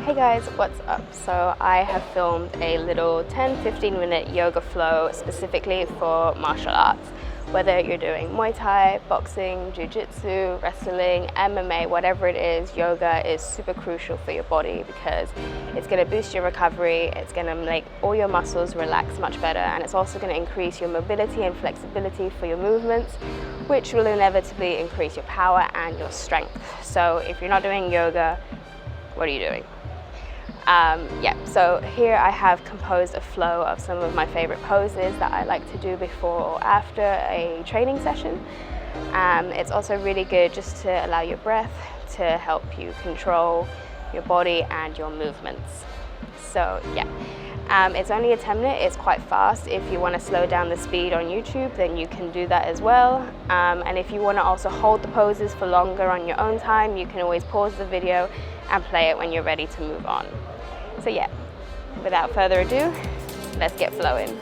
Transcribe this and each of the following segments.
Hey guys, what's up? So I have filmed a little 10-15 minute yoga flow specifically for martial arts. Whether you're doing Muay Thai, boxing, Jiu Jitsu, wrestling, MMA, whatever it is, yoga is super crucial for your body because it's going to boost your recovery, it's going to make all your muscles relax much better, and it's also going to increase your mobility and flexibility for your movements, which will inevitably increase your power and your strength. So if you're not doing yoga, what are you doing? So here I have composed a flow of some of my favorite poses that I like to do before or after a training session. It's also really good just to allow your breath to help you control your body and your movements. So it's only a 10-minute, it's quite fast. If you want to slow down the speed on YouTube, then you can do that as well. And if you want to also hold the poses for longer on your own time, you can always pause the video and play it when you're ready to move on. So without further ado, let's get flowing.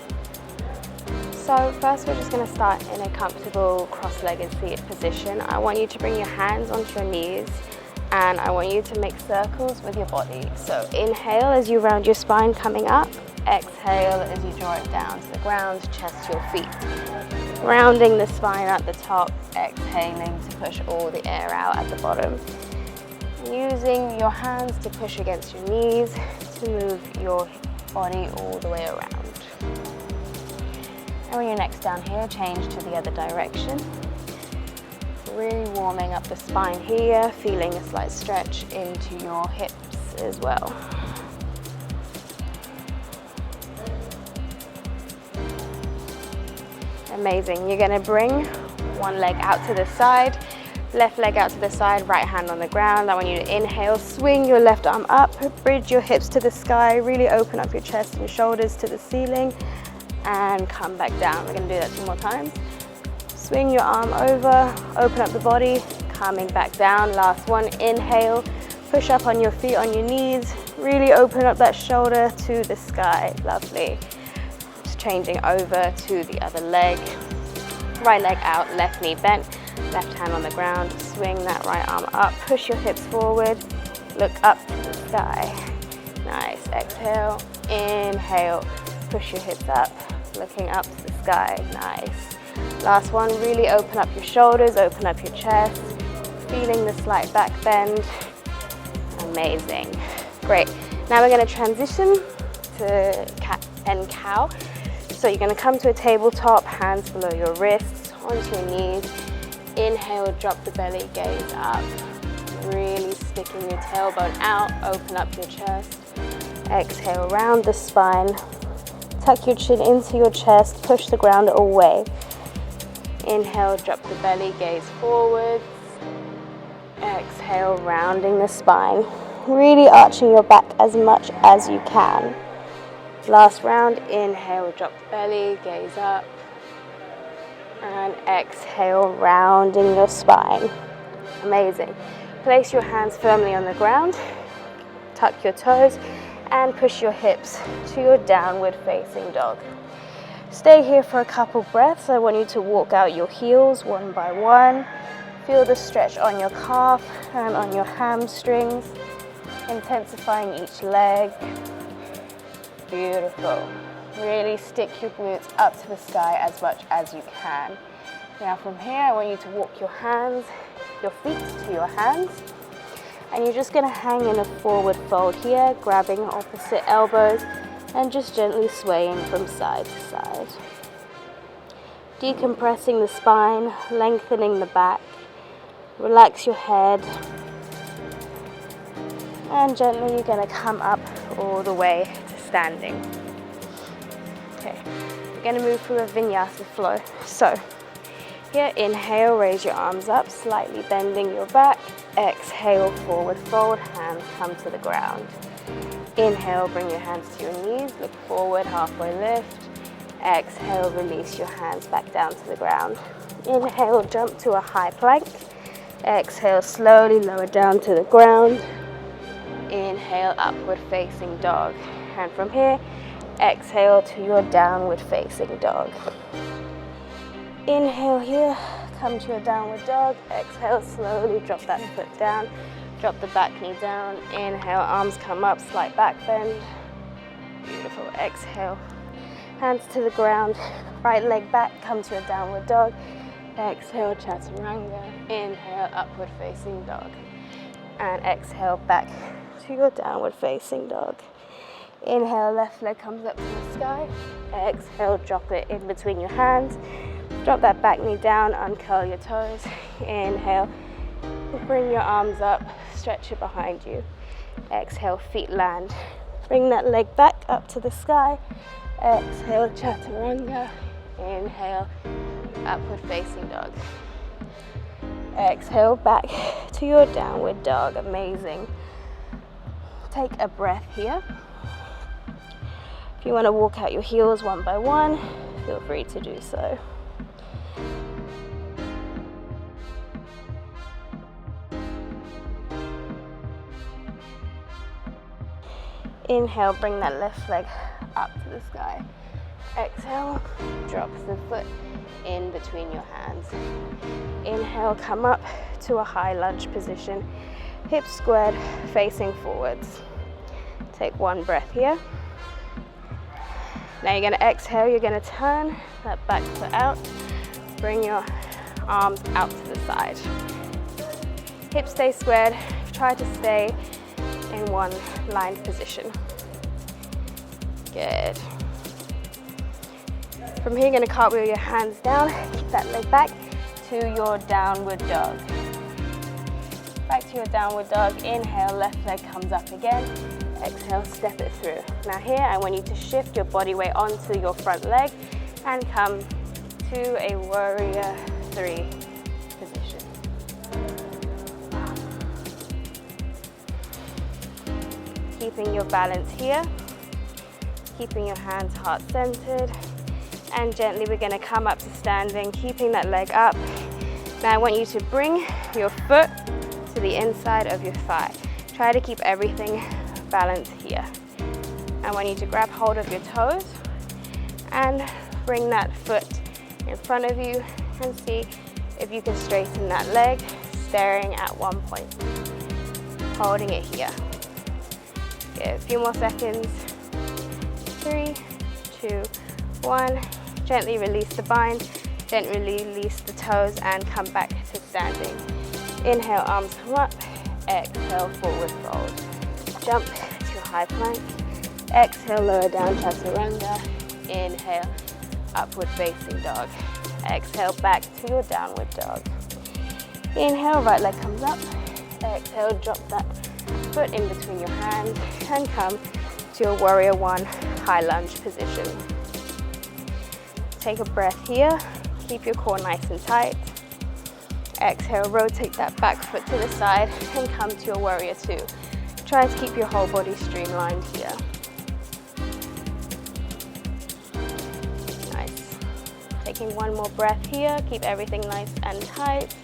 So first we're just going to start in a comfortable cross-legged seated position. I want you to bring your hands onto your knees and I want you to make circles with your body. So inhale as you round your spine coming up, exhale as you draw it down to the ground, chest to your feet. Rounding the spine at the top, exhaling to push all the air out at the bottom. Using your hands to push against your knees to move your body all the way around. And when your neck's down here, change to the other direction. Really warming up the spine here, feeling a slight stretch into your hips as well. Amazing. You're going to bring one leg out to the side, left leg out to the side, right hand on the ground. I want you to inhale, swing your left arm up, bridge your hips to the sky, really open up your chest and shoulders to the ceiling, and come back down. We're going to do that 2 more times. Swing your arm over, open up the body, coming back down. Last one, inhale, push up on your feet, on your knees, really open up that shoulder to the sky. Lovely. Just changing over to the other leg. Right leg out, left knee bent. Left hand on the ground, swing that right arm up, push your hips forward, look up to the sky. Nice, exhale, inhale, push your hips up, looking up to the sky, nice. Last one, really open up your shoulders, open up your chest, feeling the slight back bend. Amazing, great. Now we're going to transition to cat and cow. So you're going to come to a tabletop, hands below your wrists, onto your knees. Inhale, drop the belly, gaze up. Really sticking your tailbone out, open up your chest. Exhale, round the spine. Tuck your chin into your chest, push the ground away. Inhale, drop the belly, gaze forwards. Exhale, rounding the spine. Really arching your back as much as you can. Last round, inhale, drop the belly, gaze up. And exhale, rounding your spine. Amazing. Place your hands firmly on the ground, tuck your toes, and push your hips to your downward facing dog. Stay here for a couple breaths. I want you to walk out your heels one by one. Feel the stretch on your calf and on your hamstrings, intensifying each leg. Beautiful. Really stick your glutes up to the sky as much as you can. Now from here, I want you to walk your feet to your hands. And you're just going to hang in a forward fold here, grabbing opposite elbows and just gently swaying from side to side. Decompressing the spine, lengthening the back. Relax your head. And gently you're going to come up all the way to standing. Okay, we're going to move through a vinyasa flow. So here, inhale, raise your arms up, slightly bending your back. Exhale, forward fold, hands come to the ground. Inhale, bring your hands to your knees, look forward, halfway lift. Exhale, release your hands back down to the ground. Inhale, jump to a high plank. Exhale, slowly lower down to the ground. Inhale, upward facing dog. And from here, exhale to your downward facing dog. Inhale here, come to your downward dog. Exhale, slowly drop that foot down. Drop the back knee down. Inhale, arms come up, slight back bend. Beautiful. Exhale, hands to the ground. Right leg back, come to a downward dog. Exhale, chaturanga. Inhale, upward facing dog. And exhale, back to your downward facing dog. Inhale, left leg comes up to the sky. Exhale, drop it in between your hands. Drop that back knee down, uncurl your toes. Inhale, bring your arms up, stretch it behind you. Exhale, feet land. Bring that leg back up to the sky. Exhale, chaturanga. Inhale, upward facing dog. Exhale, back to your downward dog. Amazing. Take a breath here. If you want to walk out your heels one by one, feel free to do so. Inhale, bring that left leg up to the sky. Exhale, drop the foot in between your hands. Inhale, come up to a high lunge position. Hips squared, facing forwards. Take one breath here. Now you're going to exhale, you're going to turn that back foot out. Bring your arms out to the side. Hips stay squared. Try to stay in one lined position. Good. From here, you're going to cartwheel your hands down, keep that leg back to your downward dog. Back to your downward dog. Inhale, left leg comes up again. Exhale, step it through. Now here, I want you to shift your body weight onto your front leg and come to a warrior 3 position. Keeping your balance here, keeping your hands heart-centered, and gently we're going to come up to standing, keeping that leg up. Now I want you to bring your foot to the inside of your thigh. Try to keep everything balanced here. I want you to grab hold of your toes and bring that foot in front of you and see if you can straighten that leg, staring at one point, holding it here. Good. A few more seconds. 3, 2, 1. Gently release the bind, gently release the toes and come back to standing. Inhale, arms come up. Exhale, forward fold. Jump to high plank. Exhale, lower down, chaturanga. Inhale, upward facing dog. Exhale, back to your downward dog. Inhale, right leg comes up. Exhale, drop that foot in between your hands and come to your warrior 1 high lunge position. Take a breath here. Keep your core nice and tight. Exhale, rotate that back foot to the side and come to your warrior 2. Try to keep your whole body streamlined here. Nice. Taking one more breath here. Keep everything nice and tight.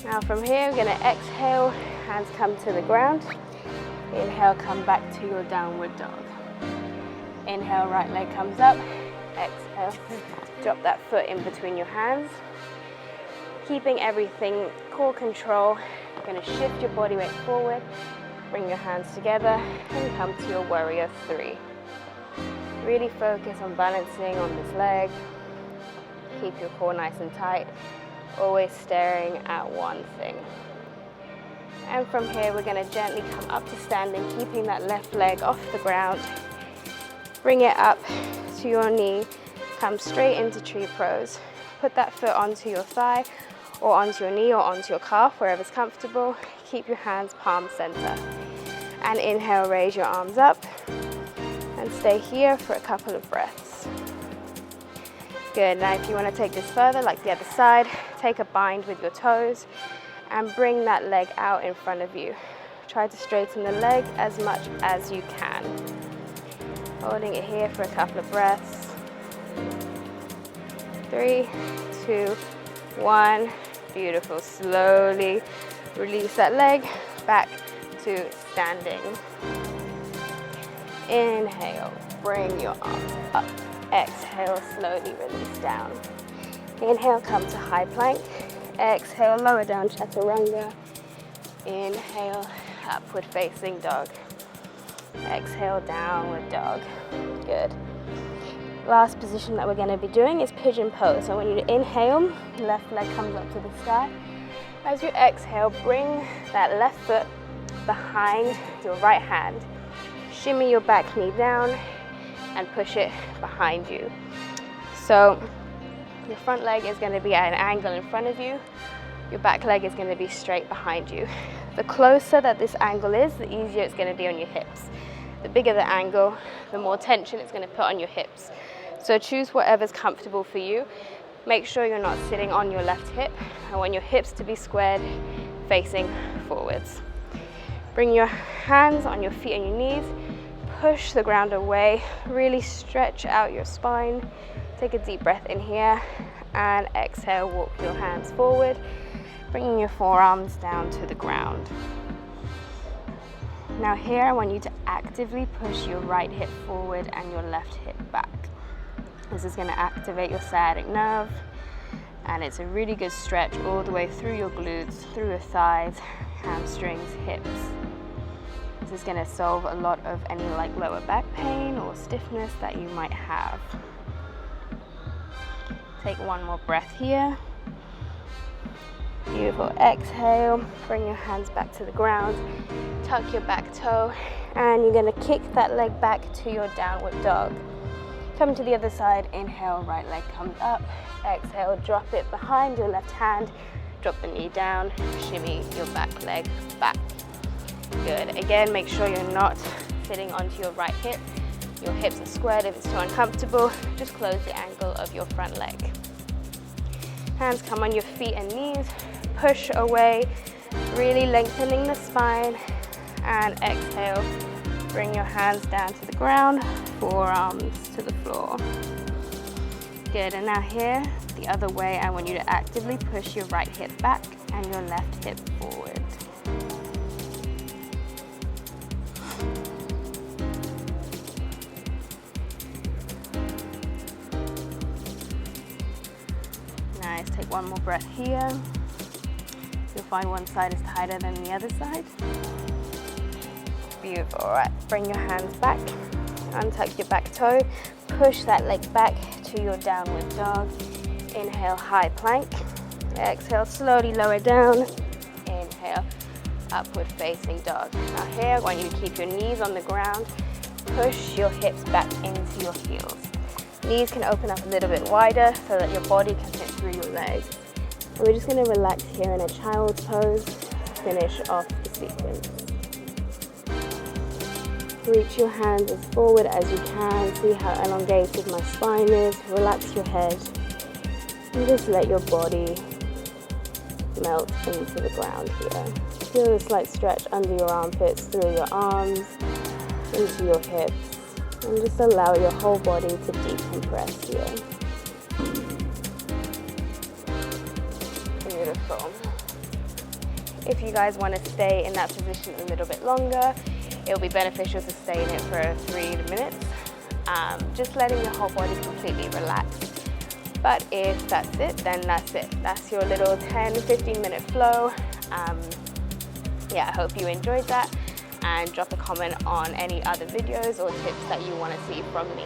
Now from here, we're going to exhale, hands come to the ground. Inhale, come back to your downward dog. Inhale, right leg comes up. Exhale, drop that foot in between your hands. Keeping everything core control, you're going to shift your body weight forward, bring your hands together and come to your warrior 3. Really focus on balancing on this leg. Keep your core nice and tight, always staring at one thing. And from here, we're going to gently come up to standing, keeping that left leg off the ground. Bring it up to your knee, come straight into tree pose. Put that foot onto your thigh or onto your knee or onto your calf, wherever's comfortable. Keep your hands palm center. And inhale, raise your arms up and stay here for a couple of breaths. Good. Now if you want to take this further, like the other side, take a bind with your toes and bring that leg out in front of you. Try to straighten the leg as much as you can. Holding it here for a couple of breaths. 3, 2, 1. Beautiful. Slowly release that leg back to standing. Inhale, bring your arms up. Exhale, slowly release down. Inhale, come to high plank. Exhale, lower down, chaturanga. Inhale, upward facing dog. Exhale, downward dog. Good. Last position that we're going to be doing is pigeon pose. So I want you to inhale, left leg comes up to the sky. As you exhale, bring that left foot behind your right hand. Shimmy your back knee down and push it behind you. So your front leg is going to be at an angle in front of you. Your back leg is going to be straight behind you. The closer that this angle is, the easier it's going to be on your hips. The bigger the angle, the more tension it's going to put on your hips. So choose whatever's comfortable for you. Make sure you're not sitting on your left hip. I want your hips to be squared, facing forwards. Bring your hands on your feet and your knees. Push the ground away. Really stretch out your spine. Take a deep breath in here and exhale, walk your hands forward, bringing your forearms down to the ground. Now here I want you to actively push your right hip forward and your left hip back. This is going to activate your sciatic nerve, and it's a really good stretch all the way through your glutes, through your thighs, hamstrings, hips. This is going to solve a lot of any like lower back pain or stiffness that you might have. Take one more breath here. Beautiful. Exhale, bring your hands back to the ground, tuck your back toe, and you're going to kick that leg back to your downward dog. Come to the other side, inhale, right leg comes up, exhale, drop it behind your left hand, drop the knee down, shimmy your back leg back. Good. Again, make sure you're not sitting onto your right hip. Your hips are squared. If it's too uncomfortable, just close the angle of your front leg. Hands come on your feet and knees, push away, really lengthening the spine, and exhale. Bring your hands down to the ground, forearms to the floor. Good, and now here, the other way, I want you to actively push your right hip back and your left hip forward. Nice, take one more breath here. You'll find one side is tighter than the other side. Beautiful. All right, bring your hands back, untuck your back toe, push that leg back to your downward dog. Inhale, high plank. Exhale, slowly lower down. Inhale, upward facing dog. Now here, I want you to keep your knees on the ground. Push your hips back into your heels. Knees can open up a little bit wider so that your body can fit through your legs. And we're just going to relax here in a child's pose, finish off the sequence. Reach your hands as forward as you can. See how elongated my spine is. Relax your head. And just let your body melt into the ground here. Feel a slight stretch under your armpits, through your arms, into your hips. And just allow your whole body to decompress here. Beautiful. If you guys want to stay in that position a little bit longer, it'll be beneficial to stay in it for 3 minutes, just letting your whole body completely relax. But if that's it, then that's it. That's your little 10-15 minute flow. Yeah, I hope you enjoyed that, and drop a comment on any other videos or tips that you want to see from me.